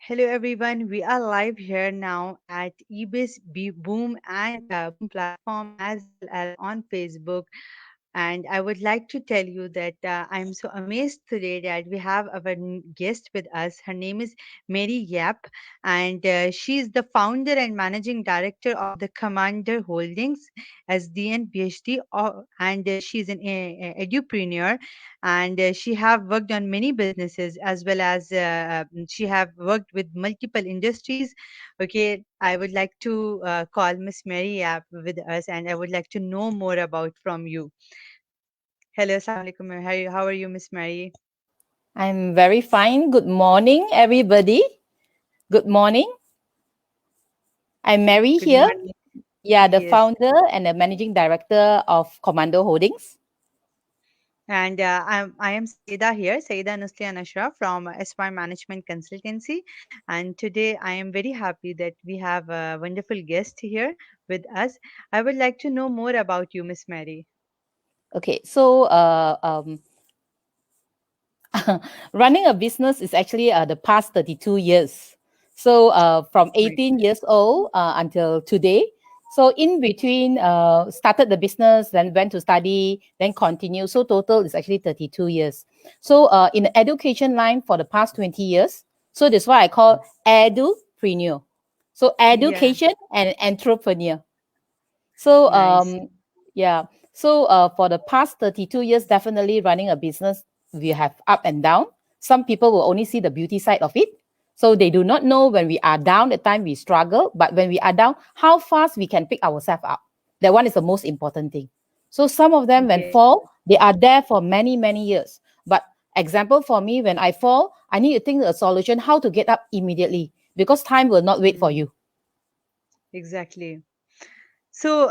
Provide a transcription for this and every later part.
Hello, everyone. We are live here now at eBiz Boom and Boom platform as well as on Facebook. And I would like to tell you that I'm so amazed today that we have our guest with us. Her name is Mary Yap, and she is the founder and managing director of the Commander Holdings, SDN PhD, and she's an edupreneur, and she have worked on many businesses as well as she have worked with multiple industries. Okay, I would like to call Miss Mary Yap with us, and I would like to know more about from you. Hello, Assalamu alaikum. How are you, Miss Mary? I'm very fine. Good morning, everybody. Good morning. I'm Mary Good here. morning. Yeah, the Yes. founder and the managing director of Commando Holdings. And I am Saida here, Saida Nuslian Ashraf from SY Management Consultancy. And today I am very happy that we have a wonderful guest here with us. I would like to know more about you, Miss Mary. Okay, so running a business is actually the past 32 years. So from Right. 18 years old until today. So in between, started the business, then went to study, then continue. So total is actually 32 years. So in the education line for the past 20 years. So that's why I call edupreneur. So Yeah, education and entrepreneur. So nice. yeah. So for the past 32 years, definitely running a business, we have up and down. Some people will only see the beauty side of it. So they do not know when we are down, the time we struggle, but when we are down, how fast we can pick ourselves up. That one is the most important thing. So some of them, when Okay. fall, they are there for many, many years. But example for me, when I fall, I need to think a solution how to get up immediately because time will not wait for Mm, you. exactly. So,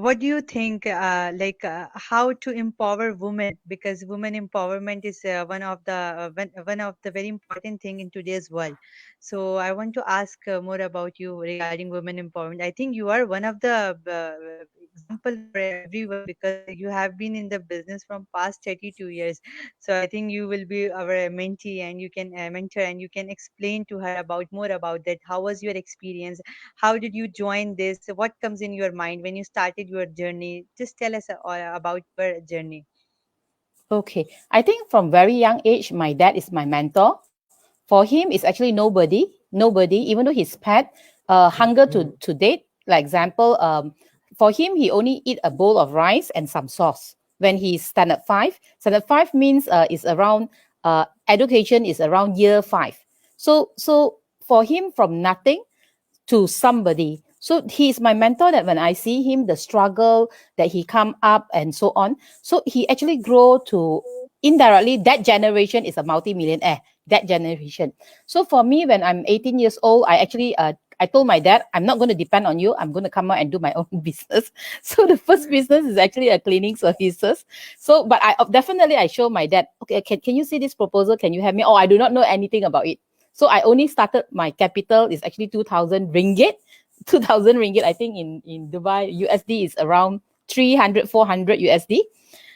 what do you think, how to empower women? Because women empowerment is one of the very important thing in today's world. So, I want to ask more about you regarding women empowerment. I think you are one of the example for everyone because you have been in the business from past 32 years. So, I think you will be our mentee and you can mentor and you can explain to her about more about that. How was your experience? How did you join this? What comes in your mind when you started your journey? Just tell us about your journey. Okay. I think from very young age, my dad is my mentor. For him, it's actually nobody, even though his pet, hunger to date. Like example, for him, he only eat a bowl of rice and some sauce when he's standard five. Standard five means is around education is around year five. So for him, from nothing to somebody. So he's my mentor that when I see him, the struggle that he come up and so on. So he actually grow to indirectly that generation is a multi-millionaire, that generation. So for me, when I'm 18 years old, I told my dad, I'm not going to depend on you. I'm going to come out and do my own business. So the first business is actually a cleaning services. So, but I definitely I show my dad, okay, can you see this proposal? Can you help me? Oh, I do not know anything about it. So I only started my capital is actually 2000 ringgit. 2000 ringgit, I think in Dubai, USD is around 300, 400 USD.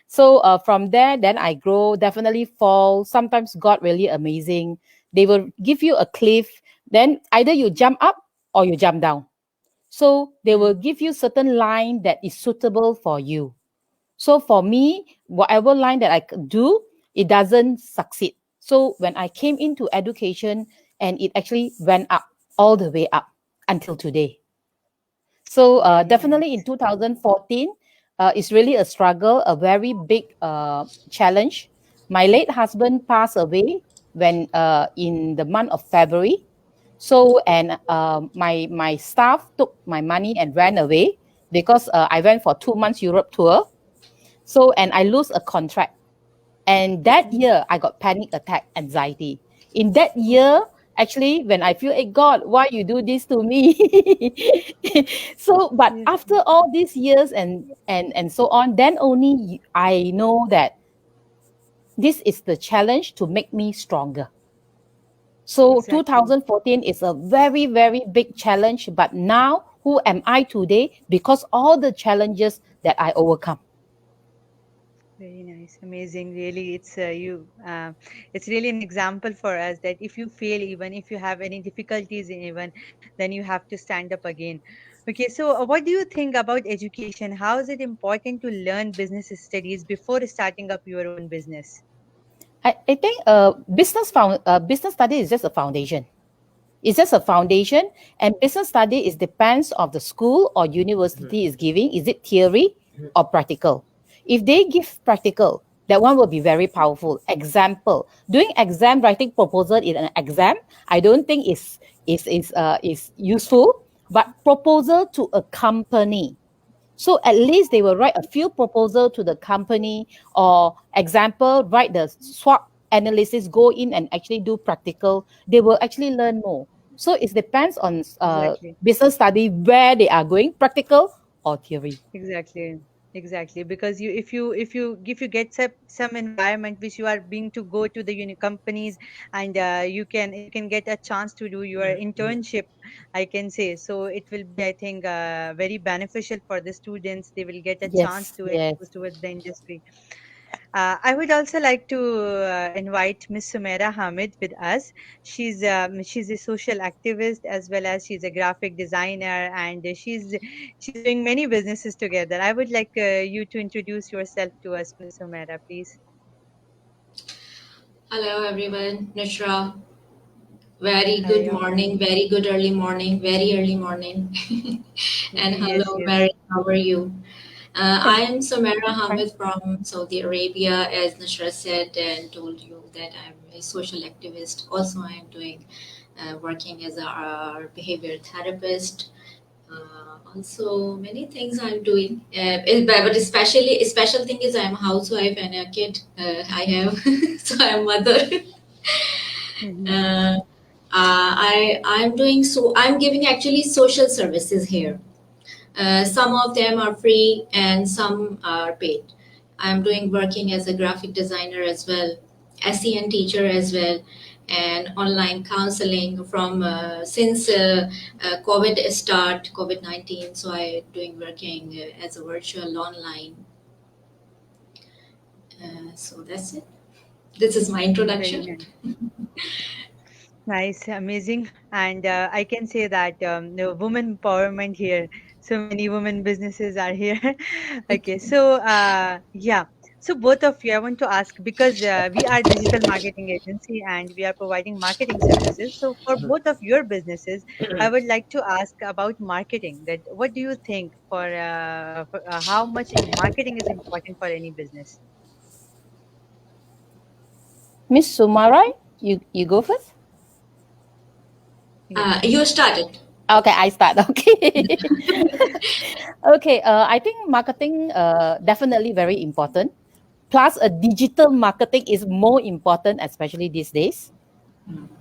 So from there, then I grow, definitely fall. Sometimes God really amazing. They will give you a cliff, then either you jump up or you jump down. So they will Mm, give you certain line that is suitable for you. So for me, whatever line that I could do, it doesn't succeed. So when I came into education, and it actually went up all the way up until today. So very definitely in nice. 2014, it's really a struggle, a very big challenge. My late husband passed away when in the month of February. So and my staff took my money and ran away because I went for 2 months Europe tour. So and I lose a contract, and that Mm, year, I got panic attack, anxiety. In that year, actually, when I feel, hey, God, why you do this to me? So, but yes, after all these years and so on, then only I know that this is the challenge to make me stronger. So exactly. 2014 is a very, very big challenge. But now, who am I today? Because all the challenges that I overcome. Very nice, amazing. Really, it's really an example for us that if you fail, even if you have any difficulties, even then you have to stand up again. Okay, so what do you think about education? How is it important to learn business studies before starting up your own business? I think business study is just a foundation. It's just a foundation, and business study is depends of the school or university is giving. Is it theory or practical? If they give practical, that one will be very powerful. Example: doing exam writing proposal in an exam, I don't think is useful. But proposal to a company, so at least they will write a few proposal to the company, or example, write the SWOT analysis, go in and actually do practical. They will actually learn more. So it depends on Exactly. business study where they are going, practical or theory. Exactly, exactly. Because if you get some environment which you are being to go to the companies, and you can get a chance to do your internship, I can say. So it will be, I think, very beneficial for the students. They will get a chance Yes, to yes, expose towards the industry. I would also like to invite Miss Sumaira Hamid with us. She's a social activist, as well as she's a graphic designer, and she's doing many businesses together. I would like you to introduce yourself to us, Miss Sumaira, please. Hello everyone, Nushra. Very Hi, good how are you? morning, very good early morning, very early morning. And Yes, hello, yes. Mary, how are you? I am Samara fine. Hamid from Saudi Arabia, as Nushra said and told you that I'm a social activist. Also, I am doing working as a behavior therapist. Also, many things I'm doing. But especially, a special thing is I'm a housewife and a kid I have, so I'm mother. Mm-hmm. Uh, I'm doing so. I'm giving actually social services here. Some of them are free and some are paid. I'm doing working as a graphic designer as well, SEN teacher as well, and online counseling from since COVID-19. So I doing working as a virtual online. So that's it. This is my Very introduction. nice. Nice, amazing. And I can say that the women empowerment here, so many women businesses are here. Okay, so yeah. So both of you, I want to ask, because we are digital marketing agency and we are providing marketing services. So for both of your businesses, I would like to ask about marketing. That what do you think for how much marketing is important for any business? Miss Sumara, you go first. Yeah. You started. Okay, I start. Okay. Okay, I think marketing definitely very important. Plus, a digital marketing is more important, especially these days.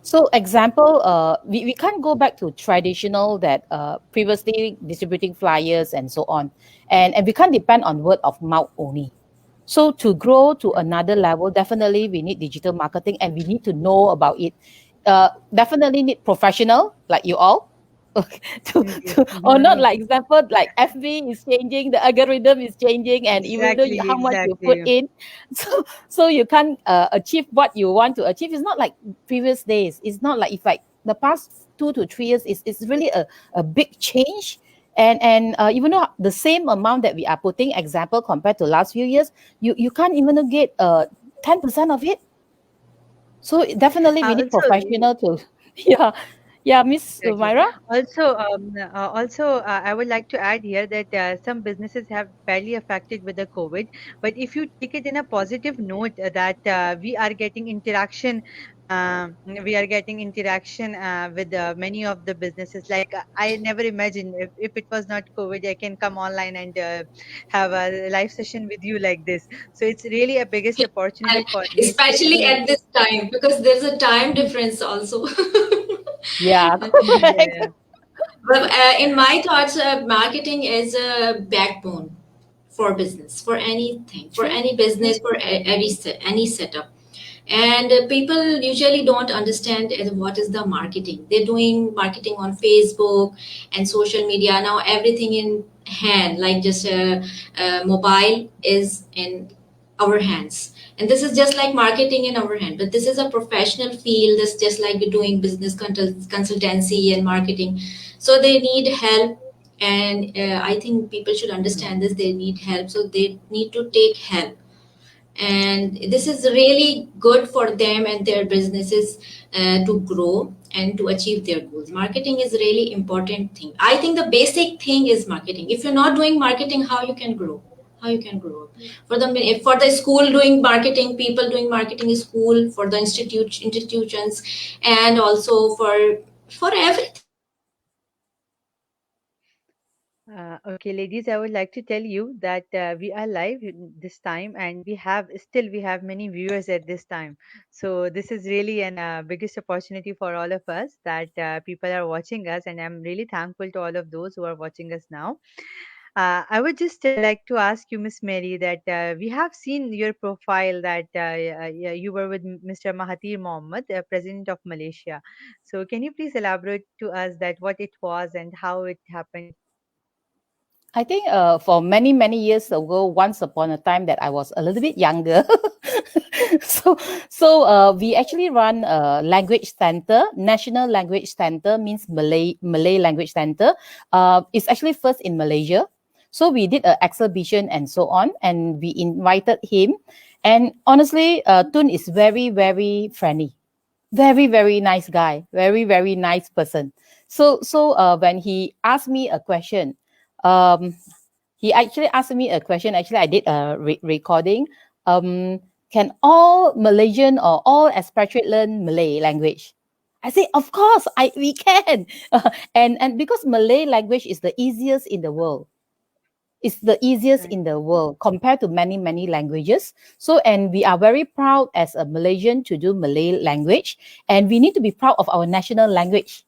So, example, we can't go back to traditional that previously distributing flyers and so on, and we can't depend on word of mouth only. So to grow to another level, definitely we need digital marketing and we need to know about it. Definitely need professional like you all. Okay, Yes. or not Mhm. like example like FB is changing, the algorithm is changing, and even though Exactly, how much you put exactly. in, so you can't achieve what you want to achieve. It's not like previous days. It's not like if like the past 2 to 3 years is really a big change. And even though the same amount that we are putting, example compared to last few years, you can't even get 10% of it. So definitely we need Also, professional to yeah, yeah, Miss exactly. Myra. Also, I would like to add here that some businesses have badly affected with the COVID. But if you take it in a positive note, that we are getting interaction with many of the businesses. Like I never imagined, if it was not COVID, I can come online and have a live session with you like this. So it's really a biggest And opportunity for me, especially especially. at this time, because there's a time difference also. Yeah, correct. Yeah. But in my thoughts, marketing is a backbone for business, for anything, for True. any business, for any setup. And people usually don't understand what is the marketing. They're doing marketing on Facebook and social media now. Everything in hand, like just mobile is in. our hands. And this is just like marketing in our hand, but this is a professional field. It's just like doing business consultancy and marketing. So they need help. And I think people should understand this. They need help. So they need to take help. And this is really good for them and their businesses to grow and to achieve their goals. Marketing is really important thing. I think the basic thing is marketing. If you're not doing marketing, how you can grow? How you can grow? For the school doing marketing, people doing marketing in school, for the institutions, and also for everything. Okay, ladies, I would like to tell you that we are live this time, and we have many viewers at this time. So this is really an biggest opportunity for all of us that people are watching us, and I'm really thankful to all of those who are watching us now. I would just like to ask you, Miss Mary, that we have seen your profile that yeah, you were with Mr. Mahathir Mohamad, President of Malaysia. So can you please elaborate to us that what it was and how it happened? I think for many, many years ago, once upon a time that I was a little bit younger. so we actually run a language center, National Language Center means Malay Language Center. It's actually first in Malaysia. So we did an exhibition and so on, and we invited him. And honestly, Tun is very, very friendly, very, very nice guy, very, very nice person. So when he asked me a question, um, he actually asked me a question. Actually, I did a recording. Can all Malaysian or all expatriate learn Malay language? I say, of course, we can. And because Malay language is the easiest in the world. It's the easiest Right. in the world compared to many, many languages. So, and we are very proud as a Malaysian to do Malay language, and we need to be proud of our national language.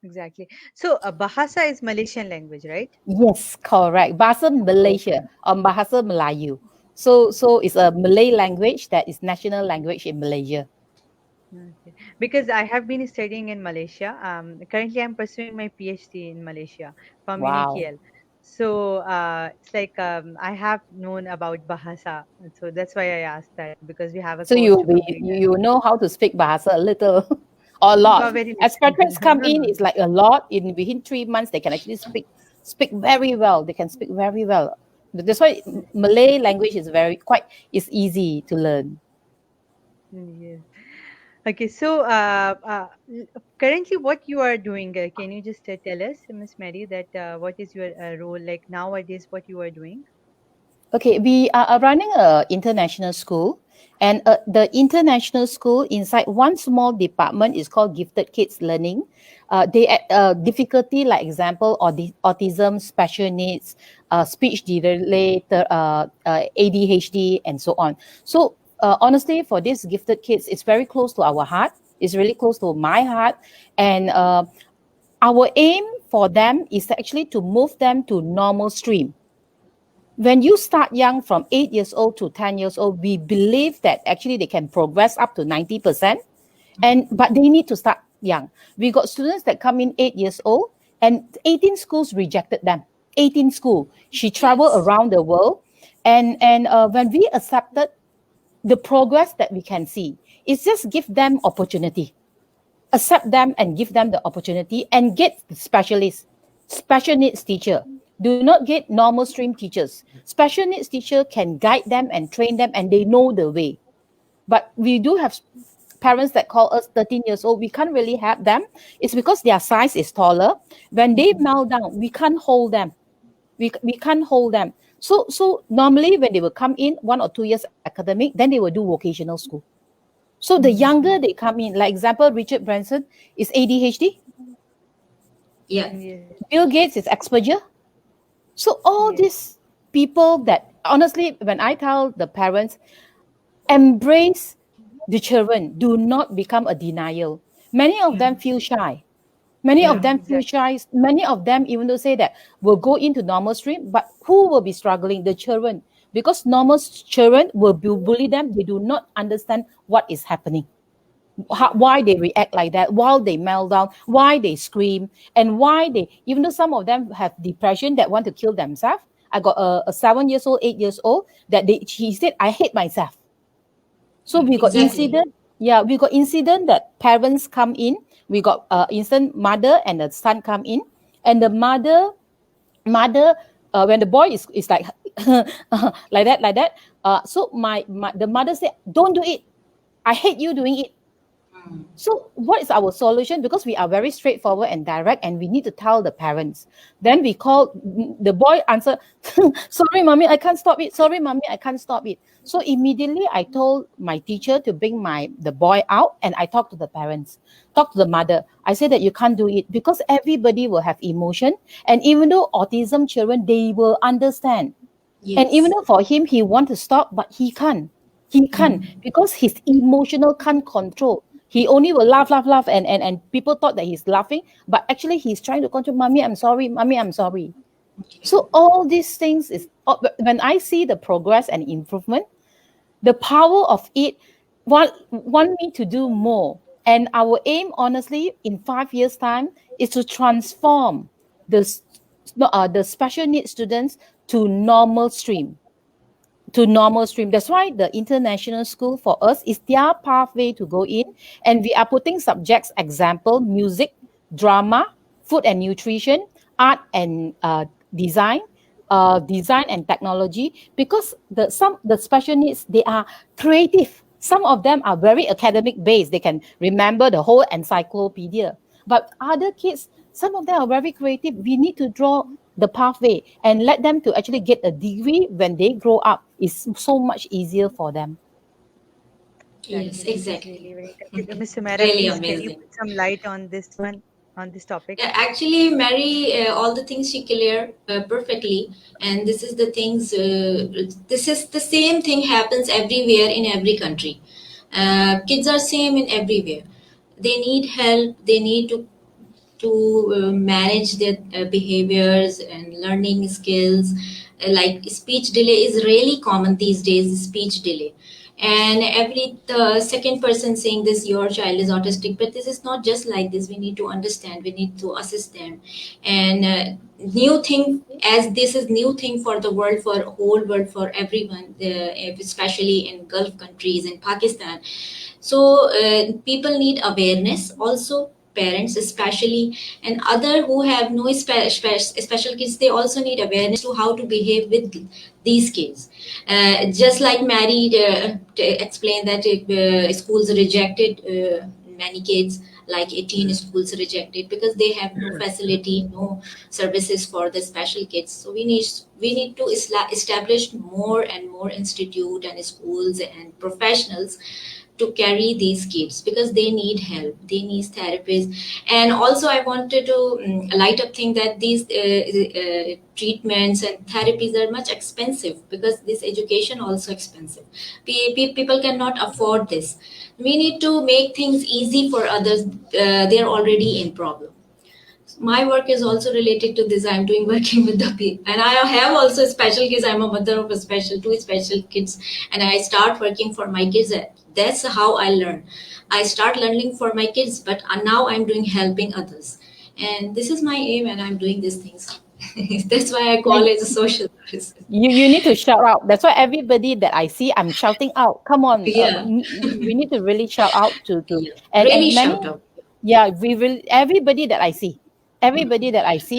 Exactly. So, Bahasa is Malaysian language, right? Yes, correct. Bahasa Malaysia or Bahasa Melayu. So it's a Malay language that is national language in Malaysia. Okay. Because I have been studying in Malaysia. Currently, I'm pursuing my PhD in Malaysia from Wow. UNIKL. So, it's like I have known about Bahasa. And so that's why I asked that because we have a So course to complete that. you know how to speak Bahasa a little or a lot. Very Expatriates little. come No, in, no. it's like a lot. In within 3 months, they can actually speak very well. They can speak very well. That's why Malay language is is easy to learn. Yes. Okay. So, currently, what you are doing? Can you just tell us, Miss Mary, that what is your role like nowadays? What you are doing? Okay, we are running a international school, and the international school inside one small department is called Gifted Kids Learning. They difficulty like example or the autism, special needs, speech delay, ADHD, and so on. So honestly, for these gifted kids, it's very close to our heart. It's really close to my heart, and our aim for them is actually to move them to normal stream. When you start young from 8 years old to 10 years old, we believe that actually they can progress up to 90%. But they need to start young. We got students that come in 8 years old and 18 schools rejected them. 18 school. She traveled Yes. around the world. And when we accepted the progress that we can see, it's just give them opportunity, accept them and give them the opportunity and get specialists, special needs teacher. Do not get normal stream teachers. Special needs teacher can guide them and train them and they know the way. But we do have parents that call us 13 years old. We can't really help them. It's because their size is taller. When they melt down, we can't hold them. We can't hold them. So normally when they will come in 1 or 2 years academic, then they will do vocational school. So the younger they come in, like example, Richard Branson is ADHD. Yeah. Yes. Bill Gates is Asperger. So all Yes. these people that honestly, when I tell the parents, embrace the children, do not become a denial. Many of them feel shy. Many of Yeah. them feel Exactly. shy. Many of them even though say that will go into normal stream, but who will be struggling? The children. Because normal children will bully them. They do not understand what is happening. Why they react like that, while they melt down, why they scream, and why they, even though some of them have depression that want to kill themselves, I got a 7 years old, 8 years old, that he said, I hate myself. So we got Exactly. incident. Yeah, we got incident that parents come in. We got instant mother and the son come in, and the mother when the boy is like like that. So the mother said, "Don't do it. I hate you doing it." So what is our solution? Because we are very straightforward and direct, and we need to tell the parents. Then we call the boy answer, "Sorry, mommy, I can't stop it. Sorry, mommy, I can't stop it." So immediately I told my teacher to bring the boy out, and I talked to the parents, talk to the mother. I said that you can't do it because everybody will have emotion, and even though autism children, they will understand. And even Yes. though for him, he want to stop, but he can't. He can't because his emotional can't control. He only will laugh, laugh, laugh, and people thought that he's laughing, but actually he's trying to control. Mommy, I'm sorry. Mommy, I'm sorry. So all these things is when I see the progress and improvement, the power of it want me to do more. And our aim, honestly, in 5 years' time, is to transform the the special needs students to normal stream That's why the international school for us is their pathway to go in. And we are putting subjects, example, music, drama, food and nutrition, art and design, design and technology, because the special needs, they are creative. Some of them are very academic based. They can remember the whole encyclopedia. But other kids, some of them are very creative. We need to draw the pathway and let them to actually get a degree when they grow up. Is so much easier for them. Yes, Exactly. This is exactly. really very correct. Miss Sumaira, Really please can you amazing. put some light on this one, on this topic? Yeah, actually, Mary, all the things she clear perfectly, and this is the things. This is the same thing happens everywhere in every country. Kids are same in everywhere. They need help. They need to manage their behaviors and learning skills. Like speech delay is really common these days. Speech delay, and every the second person saying this, your child is autistic, but this is not just like this. We need to understand, we need to assist them. And new thing, as this is new thing for the world, for whole world, for everyone, especially in Gulf countries, in Pakistan. So people need awareness also, parents especially, and other who have no special kids, they also need awareness to how to behave with these kids. Just like Mary explained that schools rejected many kids, like 18 schools rejected because they have no facility, no services for the special kids. So we need to establish more and more institute and schools and professionals to carry these kids, because they need help, they need therapists. And also I wanted to light up thing that these treatments and therapies are much expensive, because this education also expensive. People cannot afford this. We need to make things easy for others. They're already in problem. My work is also related to this. I'm doing working with the people, and I have also special kids. I'm a mother of a two special kids, and I start working for my kids. That's how I learn. I start learning for my kids, but now I'm doing helping others, and this is my aim, and I'm doing these things. That's why I call it a social service. You need to shout out. That's why everybody that I see, I'm shouting out. Come on, Yeah, we need to really shout out to yeah. Really and many. shout out. Yeah, we will. Everybody that I see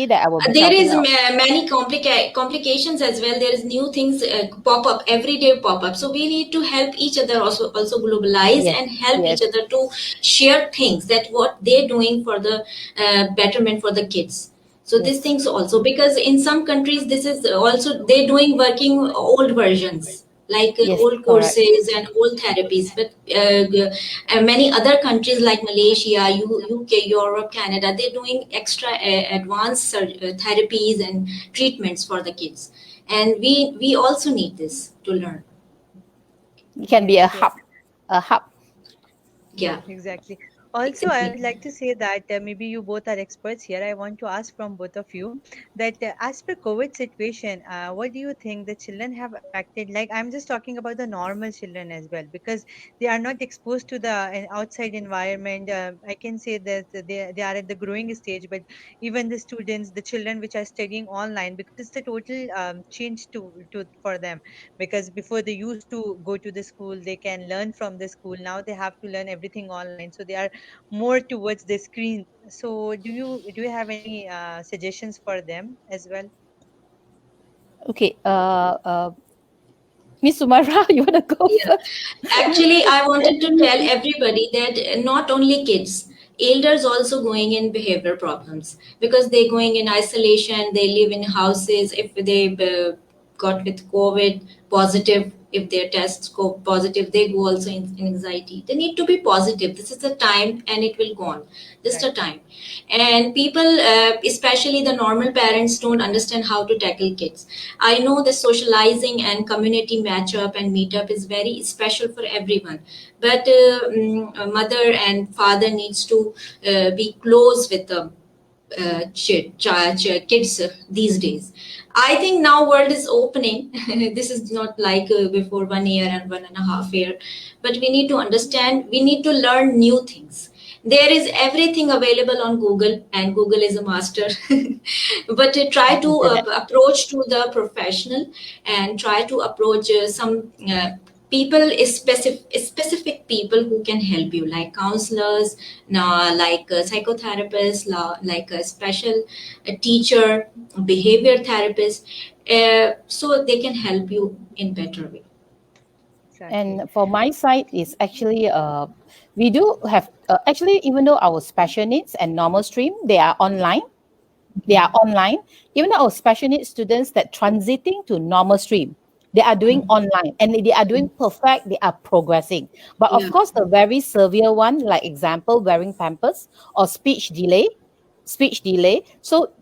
that I will be There shouting is out. many complications as well. There is new things pop up every day, pop up. So we need to help each other, also globalize Yes, and help yes, each other to share things that what they're doing for the betterment for the kids. So these yes, things also, because in some countries this is also they're doing working old versions, like yes, old correct. courses and old therapies. But many other countries like Malaysia, UK, Europe, Canada, they're doing extra advanced therapies and treatments for the kids. And we also need this to learn. It can be Yes, yes, a hub. Yeah. exactly. Also, I would Exactly. like to say that maybe you both are experts here. I want to ask from both of you that as per COVID situation, what do you think the children have affected? Like, I'm just talking about the normal children as well, because they are not exposed to the outside environment. I can say that they are at the growing stage, but even the students, the children which are studying online, because it's the total change to for them, because before they used to go to the school, they can learn from the school. Now they have to learn everything online, so they are more towards the screen. So do you have any suggestions for them as well? Okay, Miss Sumara, you want to go Yeah. first? Actually, I wanted to tell everybody that not only kids, elders also going in behavior problems because they're going in isolation. They live in houses. If they got with COVID positive, if their tests go positive, they go also in anxiety. They need to be positive. This is the time, and it will go on. Just Right. a time. And people, especially the normal parents, don't understand how to tackle kids. I know the socializing and community matchup and meetup is very special for everyone, but a mother and father needs to be close with the kids these days. I think now world is opening. This is not like before 1 year and 1.5 year, but we need to understand. We need to learn new things. There is everything available on Google, and Google is a master. But try to Internet. approach to the professional and try to approach some people, specific people who can help you, like counselors, like a psychotherapist, like a special teacher, behavior therapist, so they can help you in better way. Exactly. And for my side, is actually we do have actually, even though our special needs and normal stream they are online. Even though our special needs students that transiting to normal stream, they are doing online and they are doing perfect. They are progressing. But of Yeah. course, the very severe one, like example, wearing pampers or speech delay. So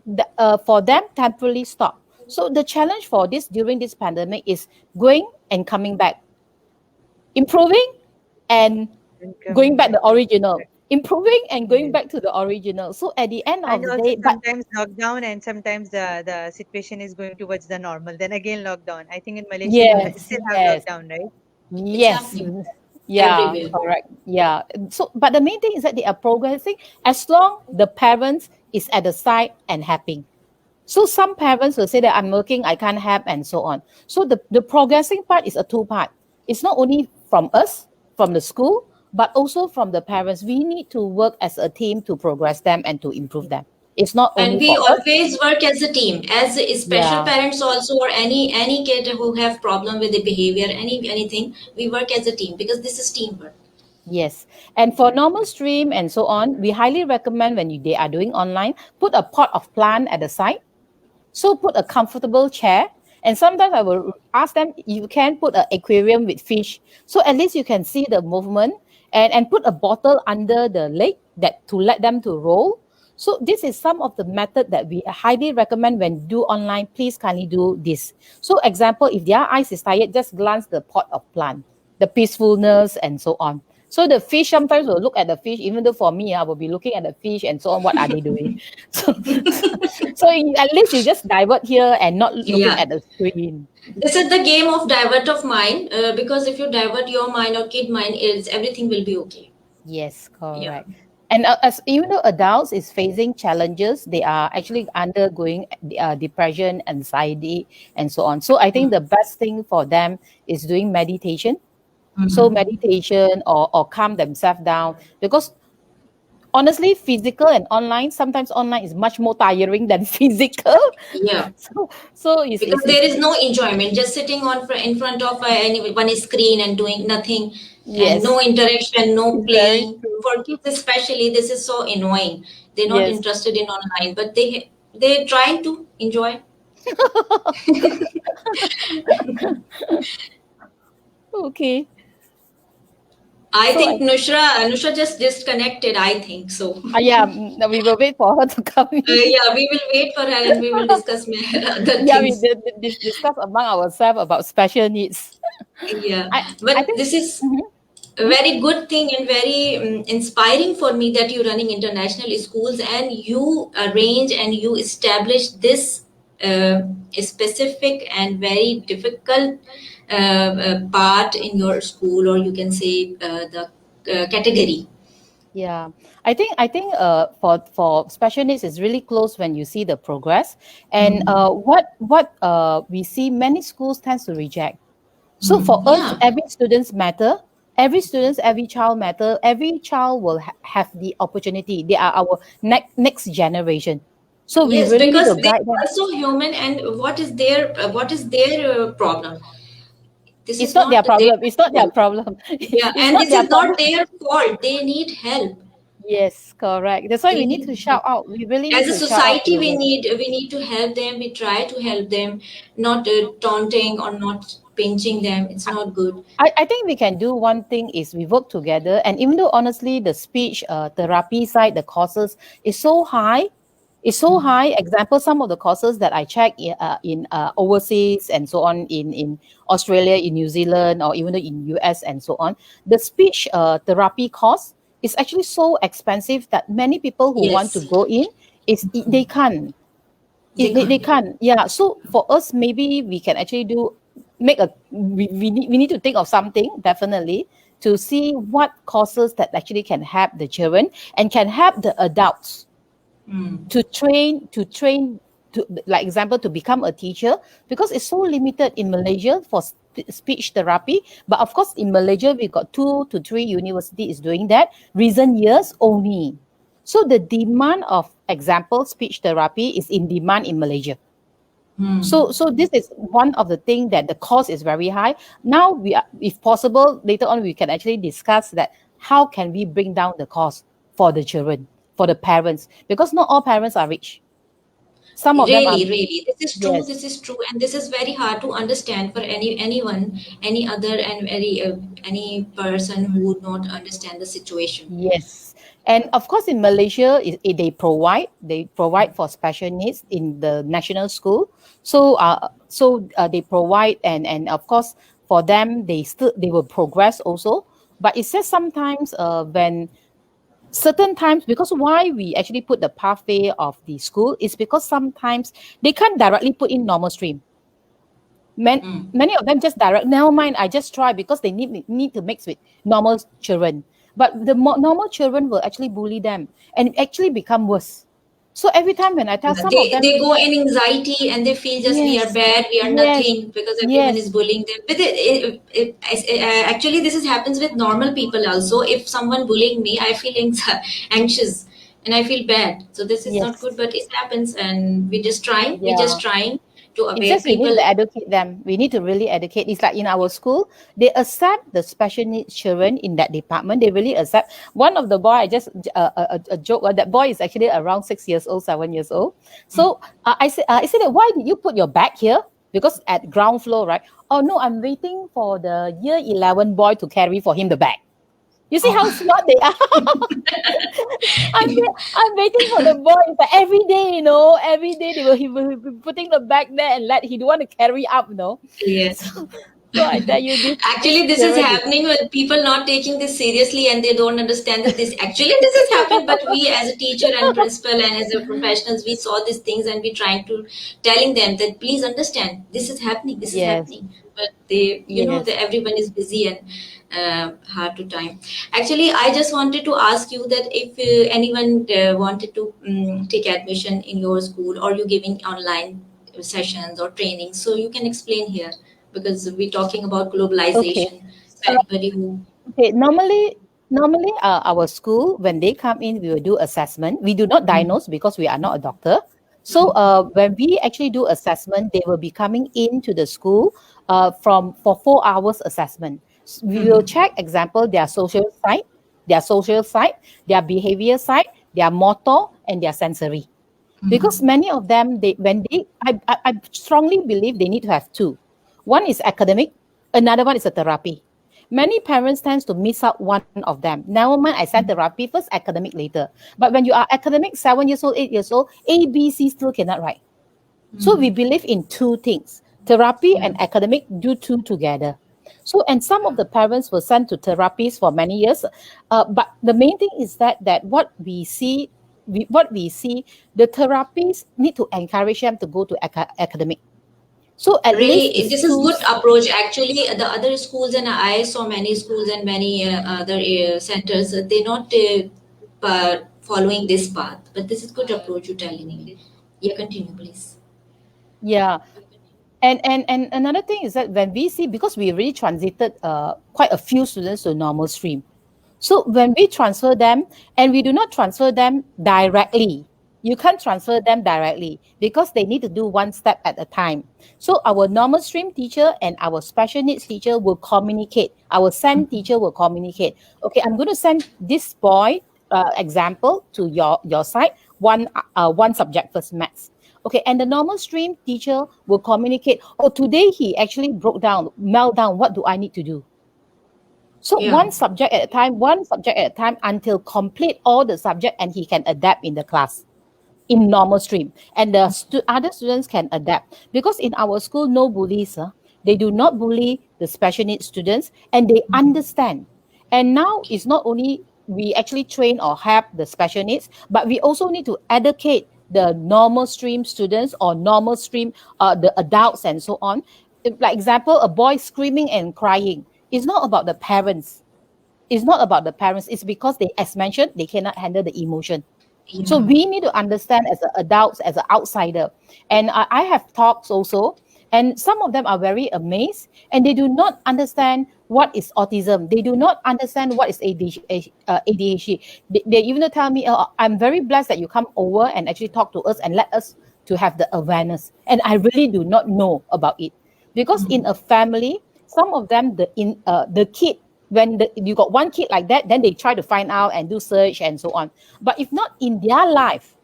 for them, temporarily stop. So the challenge for this during this pandemic is going and coming back, improving and And going coming back back. the original, improving and going Yes. back to the original. So at the end And of the also day, but sometimes lockdown, and sometimes the situation is going towards the normal. Then again lockdown. I think in Malaysia you yes, still have yes, lockdown, right? It's yes, happening yeah, everywhere. correct, yeah. So, but the main thing is that they are progressing as long the parents is at the side and happy. So some parents will say that I'm working, I can't help, and so on. So the progressing part is a two part. It's not only from us, from the school, but also from the parents. We need to work as a team to progress them and to improve them. It's not And only we for us. always work as a team, as special Yeah. parents also, or any kid who have problem with the behavior, anything, we work as a team because this is teamwork. Yes. And for normal stream and so on, we highly recommend when they are doing online, put a pot of plant at the side. So put a comfortable chair. And sometimes I will ask them, you can put an aquarium with fish. So at least you can see the movement and put a bottle under the leg that to let them to roll. So this is some of the method that we highly recommend when do online. Please kindly do this. So example, if their eyes is tired, just glance the pot of plant, the peacefulness and so on. So the fish sometimes will look at the fish, even though for me, I will be looking at the fish and so on. What are they doing? So, at least you just divert here and not looking Yeah, at the screen. this is the game of divert of mind, because if you divert your mind or kid mind, is everything will be okay. Yes, Yeah. correct. And as even though adults is facing challenges, they are actually undergoing depression, anxiety, and so on. So I think the best thing for them is doing meditation. So meditation or calm themselves down because honestly, physical and online, sometimes online is much more tiring than physical. Yeah, So because there is no enjoyment just sitting on in front of one screen and doing nothing, and no yes, interaction, no it's very playing. true. For kids especially, this is so annoying. They're not Yes. interested in online, but they're trying to enjoy. Okay. I So, think Nushra just connected, I think so. yeah, we will wait for her to come in. Yeah, we will wait for her and we will discuss other Yeah, we things. discuss among ourselves about special needs. Yeah, I I but think. this is Mhm. a very good thing and very inspiring for me that you're running international schools and you arrange and you establish this uh, specific and very difficult part in your school, or you can say the category. Yeah, I think for special needs is really close when you see the progress, and Mm. what we see many schools tends to reject. So for us, Yeah. every students matter. Every child matter. Every child will have the opportunity. They are our next generation. So we Yes, really need because to they guide are them. also human, and what is their problem? This It's is not their not their problem. It's not their fault. problem. Yeah, It's and not this their is not problem. their fault. They need help. Yes, correct. That's why They we need need to help. shout out. We really need As a to shout out to society, the we world. need to help them. We try to help them, not taunting or not pinching them. It's not good. I think we can do one thing is we work together. And even though honestly the speech therapy side, the courses is so high, it's so high. Example, some of the courses that I check in overseas and so on in Australia, in New Zealand, or even though in US and so on, the speech therapy course is actually so expensive that many people who want to Yes, go in they can't. they They can't. can't. Yeah. So for us, maybe we can actually we need to think of something definitely to see what courses that actually can help the children and can help the adults Mm. to train to, like example, to become a teacher, because it's so limited in Malaysia for speech therapy. But of course in Malaysia we got 2 to 3 universities doing that recent years only. So the demand of example speech therapy is in demand in Malaysia. Mm. So this is one of the thing that the cost is very high. Now we are, if possible, later on we can actually discuss that how can we bring down the cost for the children, for the parents, because not all parents are rich. Some of them are. Really, really, this is true. Yes, This is true, and this is very hard to understand for anyone, any other, and any person who would not understand the situation. yes. And of course in Malaysia they provide for special needs in the national school. So they provide, and of course for them they will progress also. But it's just sometimes when certain times, because why we actually put the pathway of the school is because sometimes they can't directly put in normal stream. Mm. Many of them just direct, never mind, I just try, because they need to mix with normal children. But the normal children will actually bully them and actually become worse. So every time when I tell Yeah, some of they them, go in anxiety and they feel just we are yes, bad, we are yes, nothing because everyone is yes, bullying them. But actually, this is happens with normal people also. If someone bullying me, I feel anxious and I feel bad. So this is not good, yes, but it happens, and we yeah. just trying to It's aware just we need people. to educate them. We need to really educate. It's like in our school, they accept the special needs children in that department. They really accept. One of the boy, I just a joke. That boy is actually around 6 years old, 7 years old. Mm. So I said that, why did you put your bag here? Because at ground floor, right? Oh no, I'm waiting for the year 11 boy to carry for him the bag. You see how Oh. smart they are. I'm waiting for the boy. But every day, every day he will be putting the bag there and he don't want to carry up. Yes. So, so I tell you, this Actually, this is children is. happening with people not taking this seriously, and they don't understand that this is happening. But we, as a teacher and principal and as a professionals, we saw these things and we trying to telling them that please understand this is happening. This is Yes, happening. But they, yes. everyone is busy and hard to time. Actually, I just wanted to ask you that if anyone wanted to take admission in your school, or you giving online sessions or trainings, so you can explain here because we're talking about Okay. globalization. So Uh, anybody who okay. Normally, our school, when they come in, we will do assessment. We do not mm, diagnose because we are not a doctor. So mm, when we actually do assessment, they will be coming into the school for 4 hours assessment. We will mm, check, example, their social side, their behavior side, their motor, and their sensory. Because mm, many of them, I strongly believe they need to have two. One is academic, another one is a therapy. Many parents tend to miss out one of them. Never mind, I send therapy first, academic later. But when you are academic, 7 years old, 8 years old, A, B, C still cannot write. So we mm. believe in two things. Therapy Yeah. and academic, do two together. So, and some of the parents were sent to therapies for many years. But the main thing is that what we see, the therapies need to encourage them to go to academic. So at least the Really, this is good schools, approach. Actually, the other schools, and I saw many schools and many other centers, they're not following this path. But this is good approach you're telling me. Yeah, continue, please. yeah. And another thing is that when we see, because we already transited quite a few students to normal stream. So when we transfer them, and we do not transfer them directly, you can't transfer them directly because they need to do one step at a time. So our normal stream teacher and our special needs teacher will communicate. Our SEND teacher will communicate. Okay, I'm going to send this boy, example, to your side, one subject first, maths. Okay, and the normal stream teacher will communicate, oh, today he actually broke down, meltdown, what do I need to do? So Yeah. one subject at a time until complete all the subject, and he can adapt in the class in normal stream. And the other students can adapt. Because in our school, no bullies. They do not bully the special needs students, and they understand. And now it's not only we actually train or help the special needs, but we also need to educate the normal stream students or normal stream, the adults and so on. Like example, a boy screaming and crying. It's not about the parents. It's not about the parents. It's because they, as mentioned, they cannot handle the emotion. Yeah. So we need to understand as adults, as an outsider. And I have talks also, and some of them are very amazed, and they do not understand what is autism. They do not understand what is ADHD. They even tell me, oh, I'm very blessed that you come over and actually talk to us and let us to have the awareness. And I really do not know about it. Because in a family, some of them, the kid, when you got one kid like that, then they try to find out and do search and so on. But if not in their life,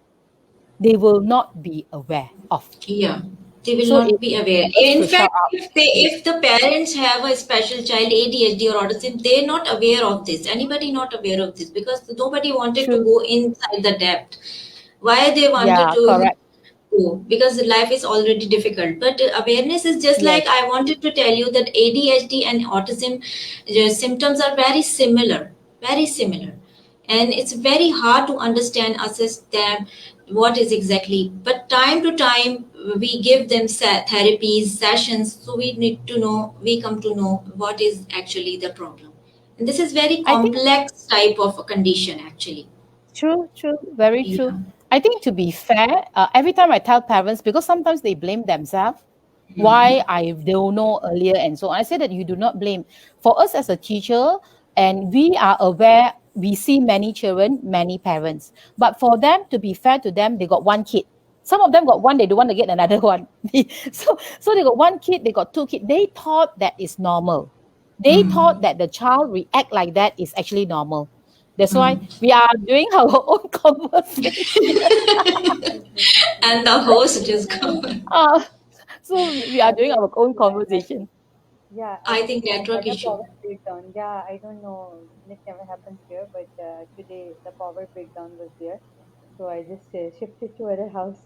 they will not be aware of. Yeah, they will So not be aware. us In to fact, shout out. if the parents have a special child, ADHD or autism, they're not aware of this. Anybody not aware of this because nobody wanted to True. go inside the depth. Why they wanted Yeah, to correct. go? Because life is already difficult. But awareness is just Yes. like I wanted to tell you that ADHD and autism symptoms are very similar, very similar. And it's very hard to understand, assess them, what is exactly. But time to time, we give them therapies, sessions, so we need to know, we come to know what is actually the problem. And this is very I think complex type of a condition, actually. true, very true. Yeah. I think to be fair, every time I tell parents, because sometimes they blame themselves, why I don't know earlier and so on. I say that you do not blame. For us as a teacher, and we are aware, we see many children, many parents. But for them, to be fair to them, they got one kid. Some of them got one, they don't want to get another one. so they got one kid, they got two kids. They thought that is normal. They thought that the child react like that is actually normal. That's why we are doing our own conversation. And the host just gone. So we are doing our own conversation. Yeah, I think I network had a issue. power breakdown. Yeah, I don't know. It never happens here, but today the power breakdown was there. So I just shifted to other house.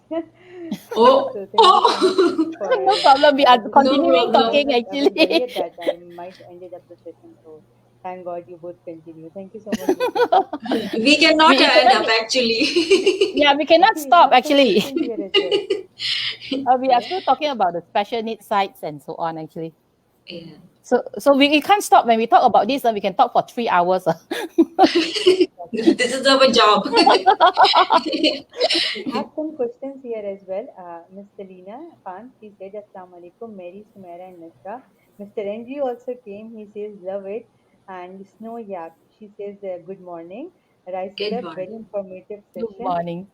Oh, So thank you so much oh. for No problem. We are No continuing problem. talking I was actually. worried that I might ended up the session. So thank God you both continue. Thank you so much, both. We cannot we end cannot, up actually. yeah, we cannot stop Lots of actually. questions here as well. We are Okay. still talking about the special needs sites and so on actually. Yeah. So we can't stop when we talk about this. We can talk for 3 hours. This is our job. We have some questions here as well. Ms. Selina Khan, she said, Assalamu alaikum, Mary, Sumaira, and Nasra. Mr. Andrew also came. He says, love it. And Snow Yak, she says, good morning. Rice Good Club, morning. very informative Good session. morning.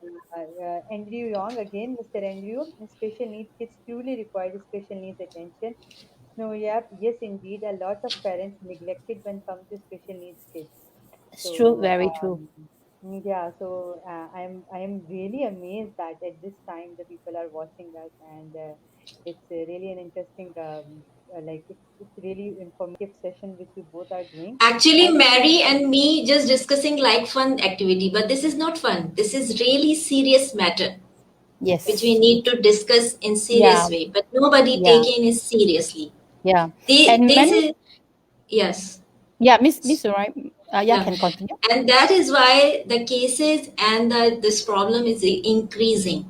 Andrew Young, again, Mr. Andrew, special needs kids truly require special needs attention. Snow Yak, yes, indeed, a lot of parents neglected when come to special needs kids. It's true, So very true. yeah, so I'm really amazed that at this time the people are watching us, and it's really an interesting like it's really informative session which you both are doing. Actually, And Mary and me just discussing like fun activity, but this is not fun. This is really serious matter which we Yes. need to discuss in Yeah, serious way. But nobody yeah, taking it seriously. yeah. They And they many, say Yes. Yeah, Miss Surai, yeah, Yeah. can continue. And that is why the cases and this problem is increasing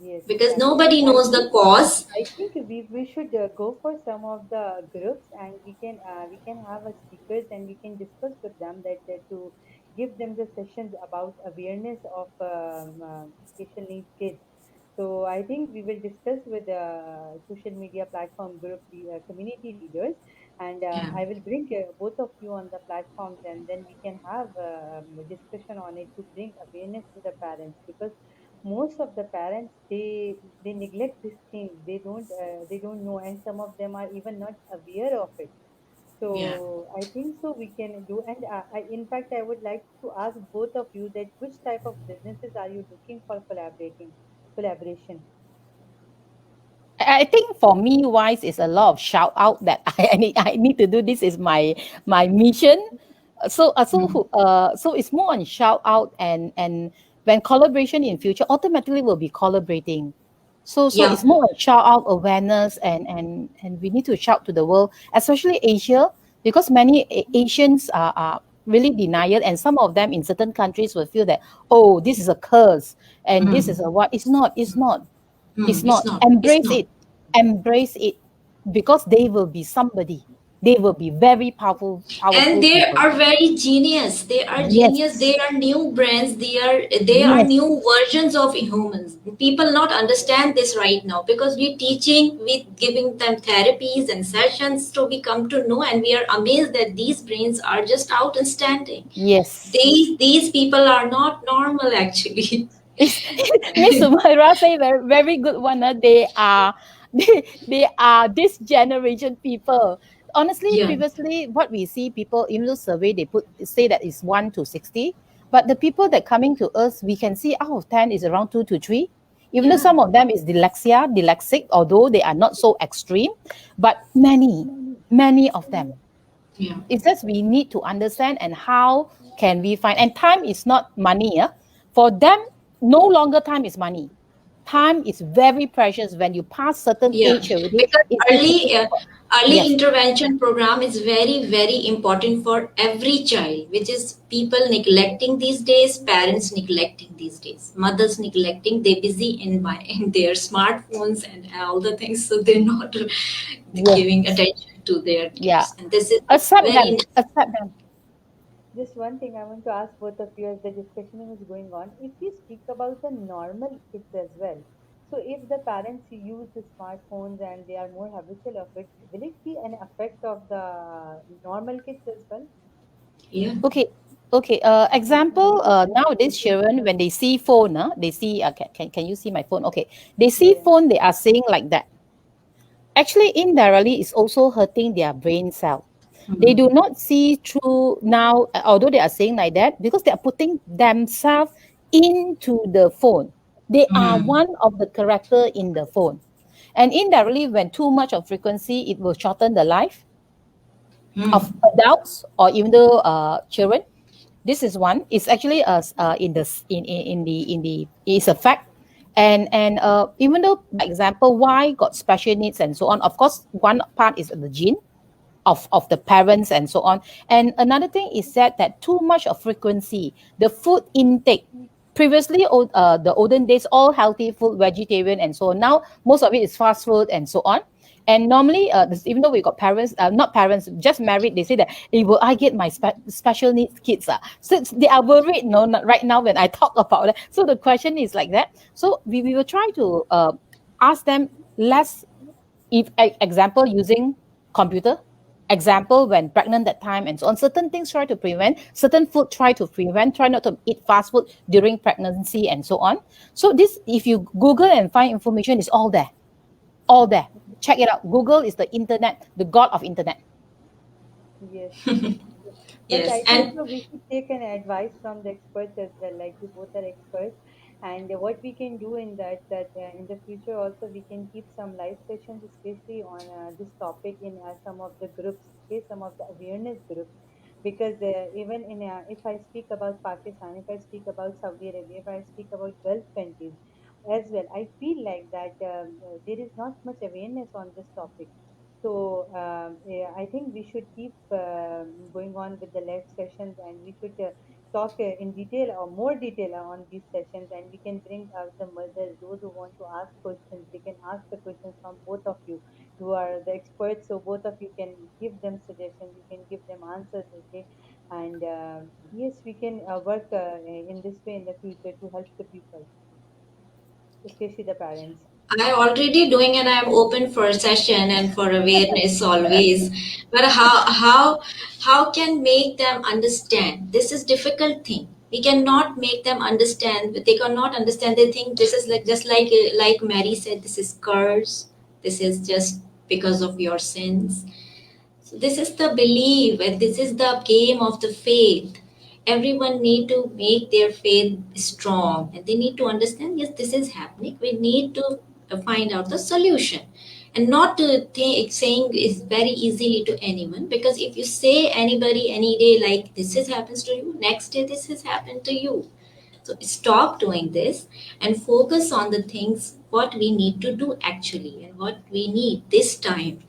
Yes, because exactly. nobody knows the cause. I think we should go for some of the groups, and we can have a speakers, and we can discuss with them that to give them the sessions about awareness of special needs kids. So I think we will discuss with the social media platform group community leaders, and Yeah. I will bring both of you on the platforms, and then we can have a discussion on it to bring awareness to the parents, because most of the parents they neglect these things. They don't know, and some of them are even not aware of it. So Yeah. I think so we can do. And in fact, I would like to ask both of you that which type of businesses are you looking for collaboration. I think for me wise is a lot of shout out that I need to do. This is my mission. Mm. So it's more on shout out, and when collaboration in future automatically will be collaborating. So Yeah. it's more on shout out awareness, and we need to shout to the world, especially Asia, because many Asians are really denial, and some of them in certain countries will feel that, oh, this is a curse, and this is Mm. a what. It's It's not. not. It's Embrace not. it. Embrace it. Because they will be somebody. They will be very And powerful they people. are very genius. They are genius. Yes. They are new brands. They are Yes. new versions of humans. People not understand this right now because we're teaching, we giving them therapies and sessions, so we come to know and we are amazed that these brains are just out and standing. Yes. These people are not normal actually. It's, Miss Sumaira say very good one. They are they are this generation people. Honestly, Yeah. previously what we see people, even though survey they put say that is 1 to 60, but the people that coming to us, we can see out of 10 is around 2 to 3. Even though Yeah. some of them is dyslexic, although they are not so extreme, but many of them. Yeah. It's just we need to understand and how can we find, and time is not money. Yeah? For them, no longer time is money. Time is very precious when you pass certain Yeah, age already. because It early yes, intervention program is very important for every child, which is people neglecting these days, parents neglecting these days, mothers neglecting. They busy in their smartphones and all the things, so they're not giving yes, attention to their yeah. kids, and this is Accept very them, accept them. Just one thing I want to ask both of you as the discussion is going on. If we speak about the normal kids as well, so if the parents use the smartphones and they are more habitual of it, will it be an effect of the normal kids as well? yeah. Okay, okay. Example. Nowadays, children when they see phone, they see. Can you see my phone? Okay, they Yeah, see phone. They are saying like that. Actually, indirectly, it's also hurting their brain cell. They Mm. do not see through now, although they are saying like that, because they are putting themselves into the phone. They are Mm. one of the character in the phone. And indirectly, when too much of frequency, it will shorten the life of Mm. adults or even though children. This is one. It's actually in the it's a fact. And even though, by example, why got special needs and so on. Of course, one part is the gene of the parents and so on. And another thing is that too much of frequency, the food intake. Previously, the olden days, all healthy food, vegetarian and so on. Now, most of it is fast food and so on. And normally, even though we got parents, not parents, just married, they say that, hey, will I get my special needs kids? So they are worried, no, not right now when I talk about it. So the question is like that. So we will try to ask them less, if example using computer, example when pregnant that time and so on, certain things try to prevent, certain food try to prevent, try not to eat fast food during pregnancy and so on. So this, if you google and find information, is all there, all there. Check it out. Google is the internet, the god of internet. yes. But Yes, I think and so we should take an advice from the experts as well. Like you both are experts, and what we can do in that in the future also we can keep some live sessions, especially on this topic in some of the groups, okay, some of the awareness groups. Because even in if I speak about Pakistan, if I speak about Saudi Arabia, if I speak about Gulf countries as well, I feel like that there is not much awareness on this topic. So yeah, I think we should keep going on with the live sessions, and we should talk in detail or more detail on these sessions, and we can bring out the mothers, those who want to ask questions. They can ask the questions from both of you, who are the experts. So both of you can give them suggestions. You can give them answers. Okay, and yes, we can work in this way in the future to help the people, especially the parents. I already doing and I'm open for session and for awareness always. But how can make them understand? This is difficult thing. We cannot make them understand. They cannot understand. They think this is like just like Mary said. This is curse. This is just because of your sins. So this is the belief, and this is the game of the faith. Everyone need to make their faith strong, and they need to understand. Yes, this is happening. We need to find out the solution, and not to think saying is very easily to anyone. Because if you say anybody any day like this is happens to you, next day this has happened to you. So stop doing this and focus on the things what we need to do actually and what we need this time.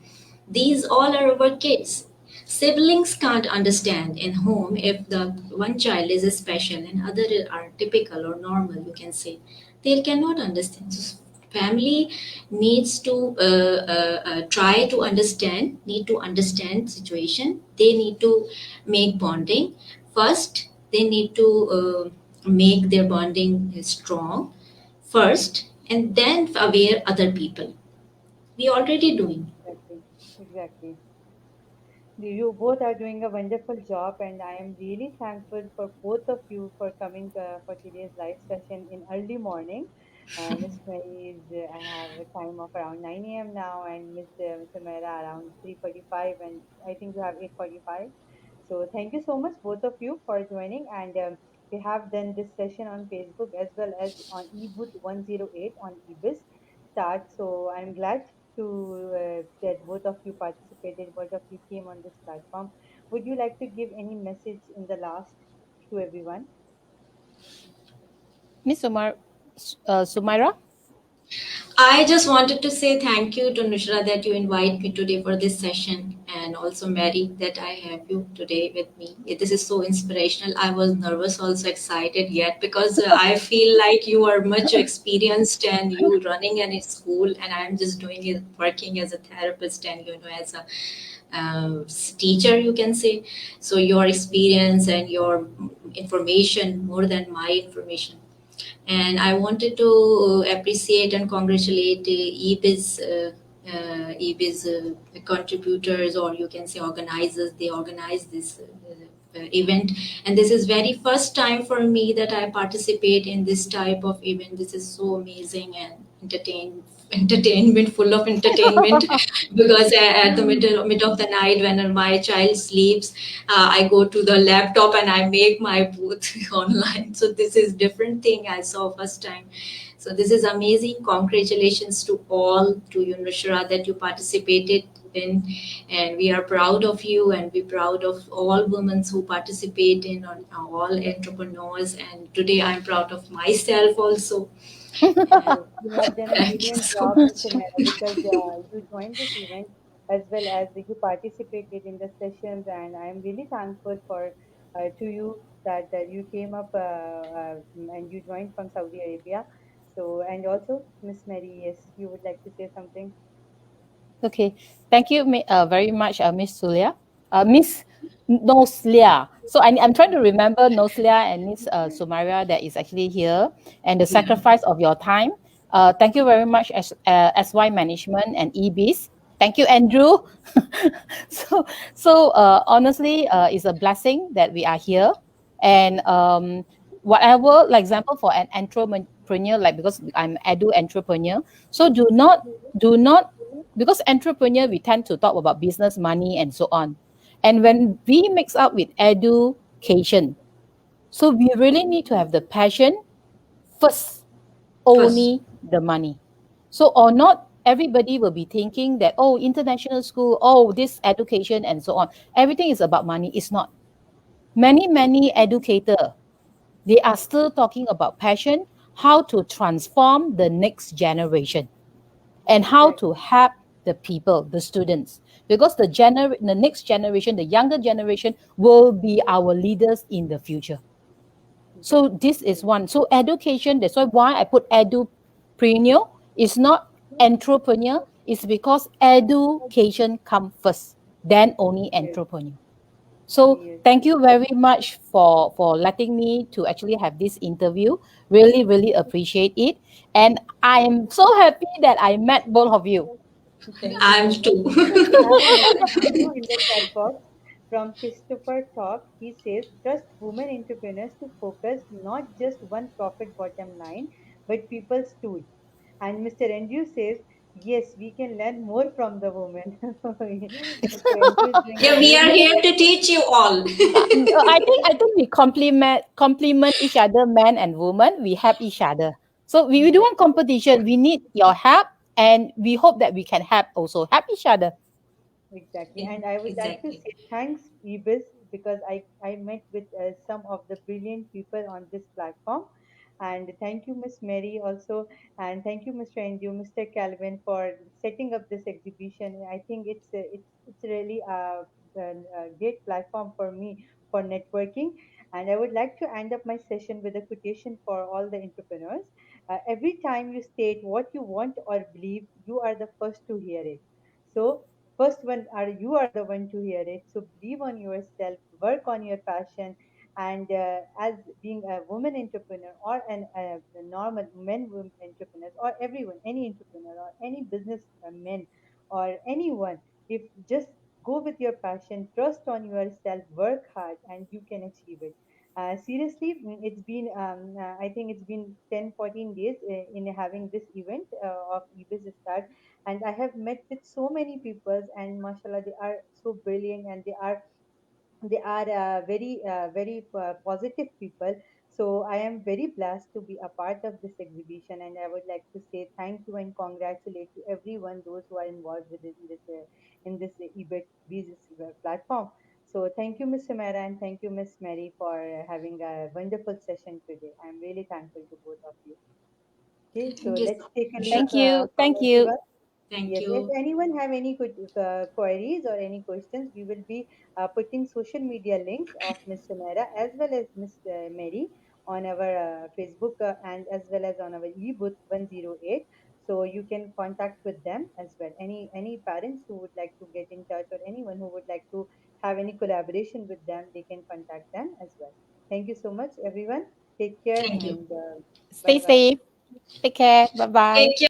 These all are our kids. Siblings can't understand in home if the one child is special and other are typical or normal, you can say. They cannot understand. So family needs to try to understand, need to understand situation. They need to make bonding. First, they need to make their bonding strong first and then aware other people. We already doing. Exactly. Exactly. You both are doing a wonderful job, and I am really thankful for both of you for coming for today's live session in early morning. Miss Mary is, I have a time of around 9 a.m. now, and Mr. Mera around 3:45, and I think you have 8:45. So thank you so much, both of you, for joining. And we have done this session on Facebook as well as on eBooth 108 on eBiz start. So I'm glad to that both of you participated, both of you came on this platform. Would you like to give any message in the last to everyone? Miss Sumaira? I just wanted to say thank you to Nushra that you invite me today for this session, and also Mary that I have you today with me. This is so inspirational. I was nervous, also excited yet because I feel like you are much experienced and you running in school, and I'm just doing it, working as a therapist and as a teacher, you can say. So your experience and your information more than my information, and I wanted to appreciate and congratulate EBIZ contributors, or you can say organizers. They organized this event, and this is very first time for me that I participate in this type of event. This is so amazing and entertainment, full of entertainment. Because at the mid of the night when my child sleeps, I go to the laptop and I make my booth online. So this is different thing I saw first time. So this is amazing. Congratulations to all, to you, Nushra, that you participated in, and we are proud of you, and we're proud of all women who participate in, on all entrepreneurs. And today I'm proud of myself also. And So you have done a thank you brilliant so job, much. Mr. Mehra, because you joined this event as well as you participated in the sessions, and I am really thankful for to you that you came up and you joined from Saudi Arabia. So, and also, Miss Mary, yes, you would like to say something? Okay, thank you very much, Miss Sulia. Miss Noslia. So I'm trying to remember Noslia and Miss Sumaria that is actually here, and the Yeah. sacrifice of your time. Thank you very much, SY Management and EBIS. Thank you, Andrew. So honestly, it's a blessing that we are here, and whatever, like example for an entrepreneur, like because I'm edu entrepreneur, so do not because entrepreneur we tend to talk about business, money, and so on. And when we mix up with education, so we really need to have the passion first, First. only the money. So or not everybody will be thinking that, oh, international school, oh, this education and so on, everything is about money. It's not. Many educator, they are still talking about passion, how to transform the next generation, and how to Exactly. help the people, the students, because the next generation, the younger generation, will be our leaders in the future. So this is one. So education, that's why I put edupreneur. It's not entrepreneur. It's because education come first, then only Yes, entrepreneur. So yes. thank you very much for letting me to actually have this interview. Really, really appreciate it. And I am so happy that I met both of you. Thank you I'm so much. too. We have a message for you in the chat box from Christopher Talk. He says, trust women entrepreneurs to focus not just one profit bottom line, but people's too. And Mr. Andrew says, yes, we can learn more from the women. Mr. Andrew is doing a Yeah, we are really here great to job. teach you all. No, I think we complement each other, men and women. We help each other. So we do Yes, want competition. We need your help, and we hope that we can help each other. exactly. And I would like to Exactly. say thanks, Ebis, because I met with some of the brilliant people on this platform. And thank you, Miss Mary, also. And thank you, Mr. Andrew, Mr. Calvin, for setting up this exhibition. I think it's really a great platform for me for networking. And I would like to end up my session with a quotation for all the entrepreneurs. Every time you state what you want or believe, you are the first to hear it. So first one are you are the one to hear it. So believe on yourself, work on your passion, and as being a woman entrepreneur or a normal men women entrepreneurs or everyone, any entrepreneur or any business men or anyone, if just go with your passion, trust on yourself, work hard, and you can achieve it. Seriously, it's been I think it's been 10-14 days in having this event of eBiz Start, and I have met with so many people, and mashallah, they are so brilliant, and they are very positive people. So I am very blessed to be a part of this exhibition, and I would like to say thank you and congratulate to everyone those who are involved with in this ebit business platform. So thank you, Miss Samara, and thank you, Miss Mary, for having a wonderful session today. I'm really thankful to both of you. Okay, so Thank you let's so take a much. look Thank you. for Thank you. Shiva. Thank Yes, if you. anyone have any good queries or any questions, we will be putting social media links of Miss Sumaira as well as Miss Mary on our Facebook and as well as on our eBooth 108. So you can contact with them as well. Any parents who would like to get in touch or anyone who would like to have any collaboration with them, they can contact them as well. Thank you so much, everyone. Take care Thank you. and Stay bye bye. safe. Take care. Bye bye. Take care.